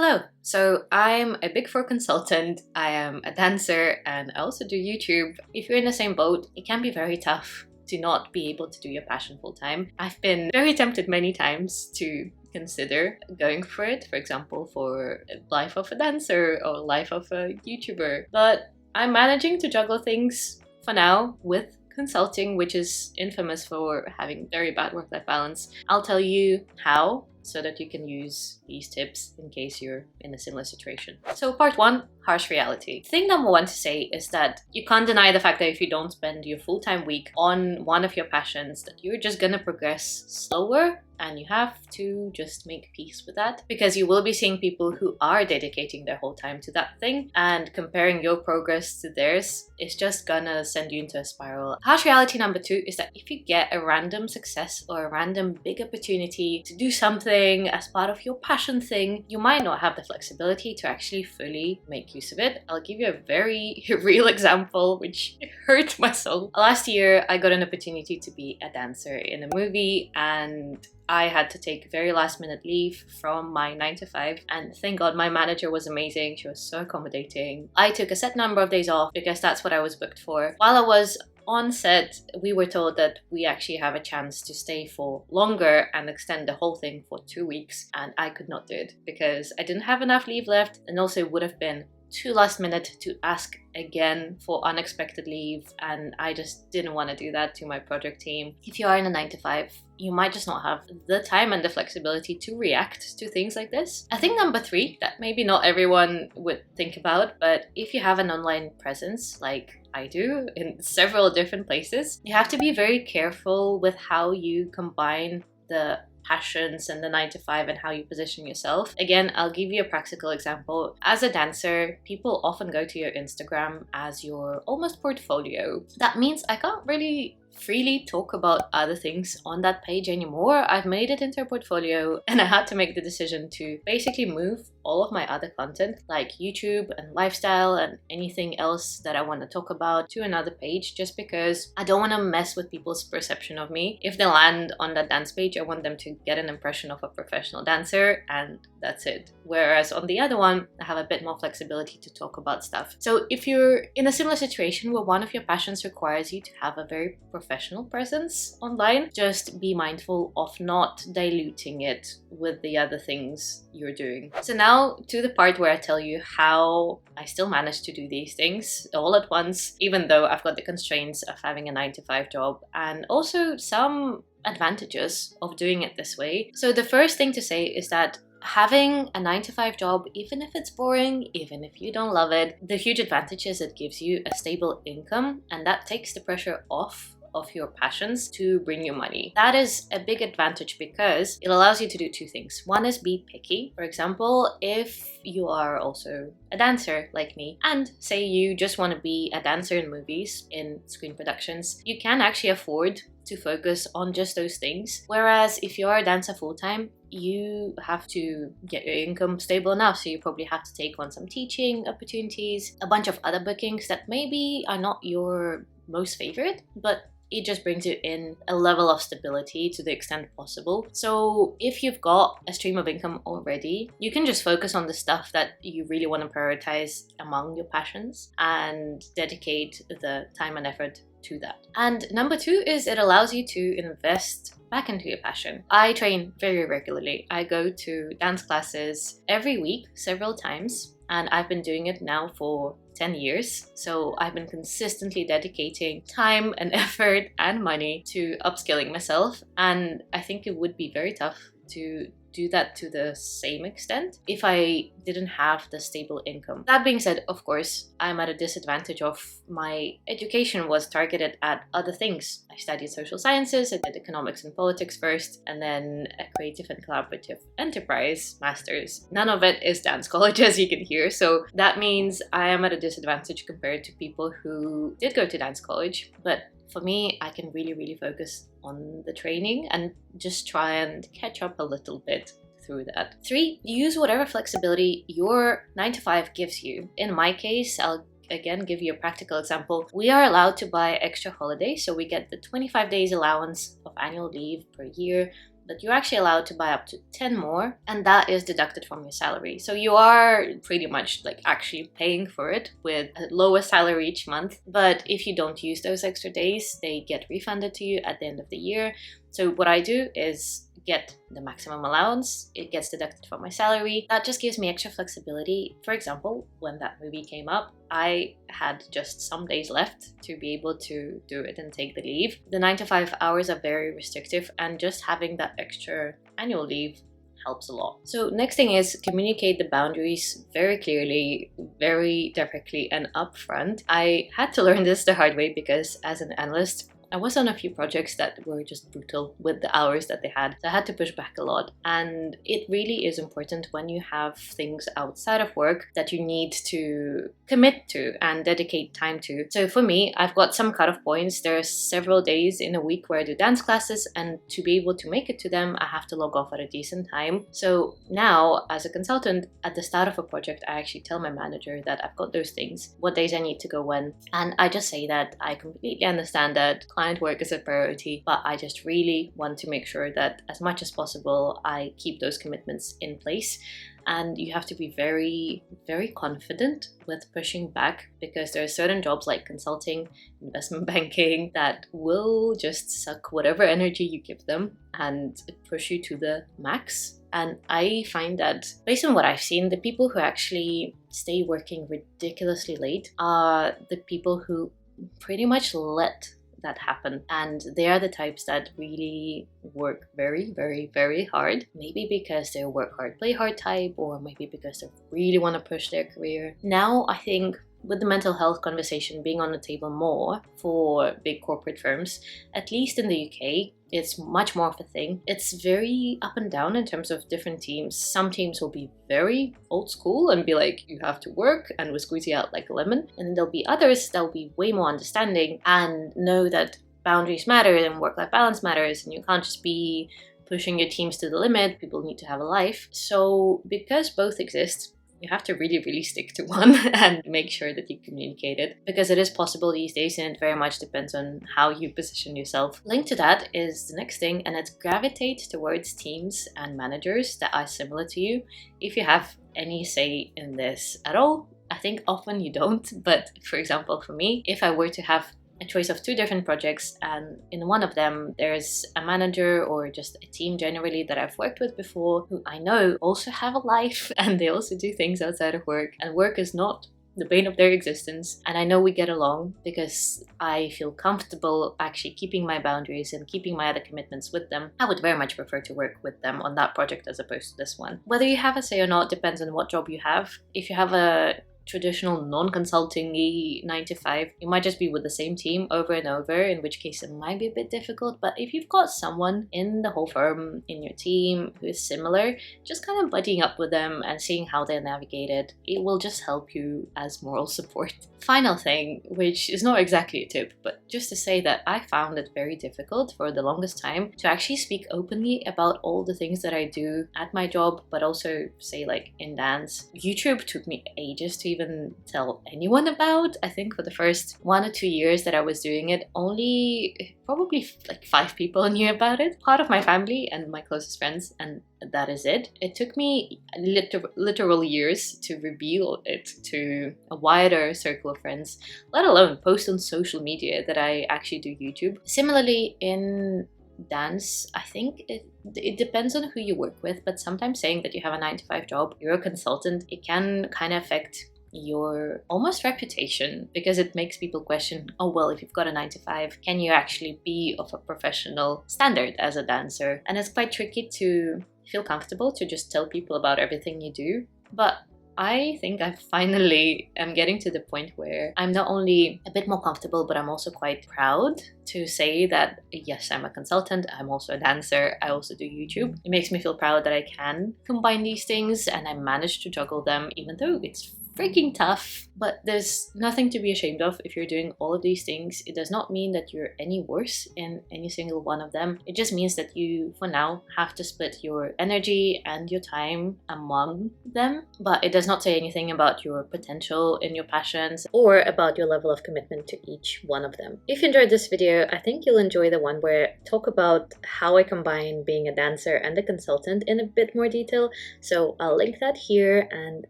Hello, so I'm a Big Four consultant, I am a dancer, and I also do YouTube. If you're in the same boat, it can be very tough to not be able to do your passion full time. I've been very tempted many times to consider going for it, for example, for life of a dancer or life of a YouTuber. But I'm managing to juggle things for now with consulting, which is infamous for having very bad work-life balance. I'll tell you how, so that you can use these tips in case you're in a similar situation. So part one, harsh reality. Thing number one to say is that you can't deny the fact that if you don't spend your full-time week on one of your passions, that you're just gonna progress slower, and you have to just make peace with that, because you will be seeing people who are dedicating their whole time to that thing, and comparing your progress to theirs is just gonna send you into a spiral. Harsh reality number two is that if you get a random success or a random big opportunity to do something as part of your passion thing, you might not have the flexibility to actually fully make use of it. I'll give you a very real example which hurt my soul. Last year I got an opportunity to be a dancer in a movie, and I had to take very last minute leave from my 9 to 5, and thank God my manager was amazing. She was so accommodating. I took a set number of days off because that's what I was booked for. While I was on set, we were told that we actually have a chance to stay for longer and extend the whole thing for 2 weeks, and I could not do it because I didn't have enough leave left, and also it would have been too last minute to ask again for unexpected leave, and I just didn't want to do that to my project team. If you are in a 9 to 5, you might just not have the time and the flexibility to react to things like this. I think number three, that maybe not everyone would think about, but if you have an online presence like I do in several different places, you have to be very careful with how you combine the passions and the 9 to 5 and how you position yourself. Again, I'll give you a practical example. As a dancer, people often go to your Instagram as your almost portfolio. That means I can't really freely talk about other things on that page anymore. I've made it into a portfolio, and I had to make the decision to basically move all of my other content like YouTube and lifestyle and anything else that I want to talk about to another page, just because I don't want to mess with people's perception of me. If they land on that dance page, I want them to get an impression of a professional dancer, and that's it. Whereas on the other one, I have a bit more flexibility to talk about stuff. So if you're in a similar situation where one of your passions requires you to have a very professional presence online, just be mindful of not diluting it with the other things you're doing. So now to the part where I tell you how I still manage to do these things all at once, even though I've got the constraints of having a 9 to 5 job, and also some advantages of doing it this way. So the first thing to say is that having a 9 to 5 job, even if it's boring, even if you don't love it, the huge advantage is it gives you a stable income, and that takes the pressure off of your passions to bring you money. That is a big advantage because it allows you to do two things. One is be picky. For example, if you are also a dancer like me, and say you just want to be a dancer in movies, in screen productions, you can actually afford to focus on just those things. Whereas if you are a dancer full-time, you have to get your income stable enough, so you probably have to take on some teaching opportunities, a bunch of other bookings that maybe are not your most favorite, but it just brings you in a level of stability to the extent possible. So if you've got a stream of income already, you can just focus on the stuff that you really want to prioritize among your passions and dedicate the time and effort to that. And number two is it allows you to invest back into your passion. I train very regularly. I go to dance classes every week, several times, and I've been doing it now for 10 years. So I've been consistently dedicating time and effort and money to upskilling myself. And I think it would be very tough to do that to the same extent if I didn't have the stable income. That being said, of course, I'm at a disadvantage of my education was targeted at other things. I studied social sciences, I did economics and politics first, and then a creative and collaborative enterprise master's. None of it is dance college, as you can hear. So that means I am at a disadvantage compared to people who did go to dance college. But for me, I can really focus on the training and just try and catch up a little bit through that. 3, use whatever flexibility your 9 to 5 gives you. In my case, I'll again give you a practical example. We are allowed to buy extra holidays, so we get the 25 days allowance of annual leave per year. but you're actually allowed to buy up to 10 more, and that is deducted from your salary. So you are pretty much like actually paying for it with a lower salary each month. But if you don't use those extra days, they get refunded to you at the end of the year. So what I do is get the maximum allowance. It gets deducted from my salary. That just gives me extra flexibility. For example, when that movie came up, I had just some days left to be able to do it and take the leave. The 9 to 5 hours are very restrictive, and just having that extra annual leave helps a lot. So next thing is communicate the boundaries very clearly, very directly, and upfront. I had to learn this the hard way because as an analyst, I was on a few projects that were just brutal with the hours that they had. So I had to push back a lot. And it really is important when you have things outside of work that you need to commit to and dedicate time to. So for me, I've got some cutoff points. There are several days in a week where I do dance classes, and to be able to make it to them, I have to log off at a decent time. So now, as a consultant, at the start of a project, I actually tell my manager that I've got those things, what days I need to go when. And I just say that I completely understand that client work is a priority, but I just really want to make sure that as much as possible I keep those commitments in place. And you have to be very, very confident with pushing back, because there are certain jobs like consulting, investment banking that will just suck whatever energy you give them and push you to the max. And I find that based on what I've seen, the people who actually stay working ridiculously late are the people who pretty much let that happen, and they are the types that really work very, very, very hard, maybe because they're work hard, play hard type, or maybe because they really want to push their career. Now I think with the mental health conversation being on the table more for big corporate firms, at least in the UK, it's much more of a thing. It's very up and down in terms of different teams. Some teams will be very old school and be like, you have to work, and we'll squeeze you out like a lemon. And then there'll be others that will be way more understanding and know that boundaries matter and work-life balance matters, and you can't just be pushing your teams to the limit. People need to have a life. So because both exist, you have to really, really stick to one and make sure that you communicate it, because it is possible these days, and it very much depends on how you position yourself. Linked to that is the next thing, and it's gravitate towards teams and managers that are similar to you. If you have any say in this at all, I think often you don't, but for example, for me, if I were to have a choice of 2 different projects, and in one of them there's a manager or just a team generally that I've worked with before who I know also have a life and they also do things outside of work, and work is not the bane of their existence, and I know we get along because I feel comfortable actually keeping my boundaries and keeping my other commitments with them, I would very much prefer to work with them on that project as opposed to this one. Whether you have a say or not depends on what job you have. If you have a traditional non-consulting-y 9 to 5, you might just be with the same team over and over, in which case it might be a bit difficult. But if you've got someone in the whole firm, in your team, who is similar, just kind of buddying up with them and seeing how they navigate it, it will just help you as moral support. Final thing, which is not exactly a tip, but just to say that I found it very difficult for the longest time to actually speak openly about all the things that I do at my job, but also say like in dance. YouTube took me ages to even tell anyone about. I think for the first 1 or 2 years that I was doing it, only probably like 5 people knew about it. Part of my family and my closest friends, and that is it. It took me literal years to reveal it to a wider circle of friends, let alone post on social media that I actually do YouTube. Similarly, in dance, I think it depends on who you work with, but sometimes saying that you have a 9 to 5 job, you're a consultant, it can kind of affect your almost reputation, because it makes people question, oh well, if you've got a 9 to 5, can you actually be of a professional standard as a dancer? And it's quite tricky to feel comfortable to just tell people about everything you do. But I think I finally am getting to the point where I'm not only a bit more comfortable, but I'm also quite proud to say that yes, I'm a consultant, I'm also a dancer, I also do YouTube. It makes me feel proud that I can combine these things and I manage to juggle them, even though it's freaking tough. But there's nothing to be ashamed of if you're doing all of these things. It does not mean that you're any worse in any single one of them. It just means that you, for now, have to split your energy and your time among them. But it does not say anything about your potential in your passions or about your level of commitment to each one of them. If you enjoyed this video, I think you'll enjoy the one where I talk about how I combine being a dancer and a consultant in a bit more detail. So I'll link that here, and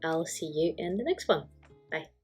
I'll see you in the next one. Bye.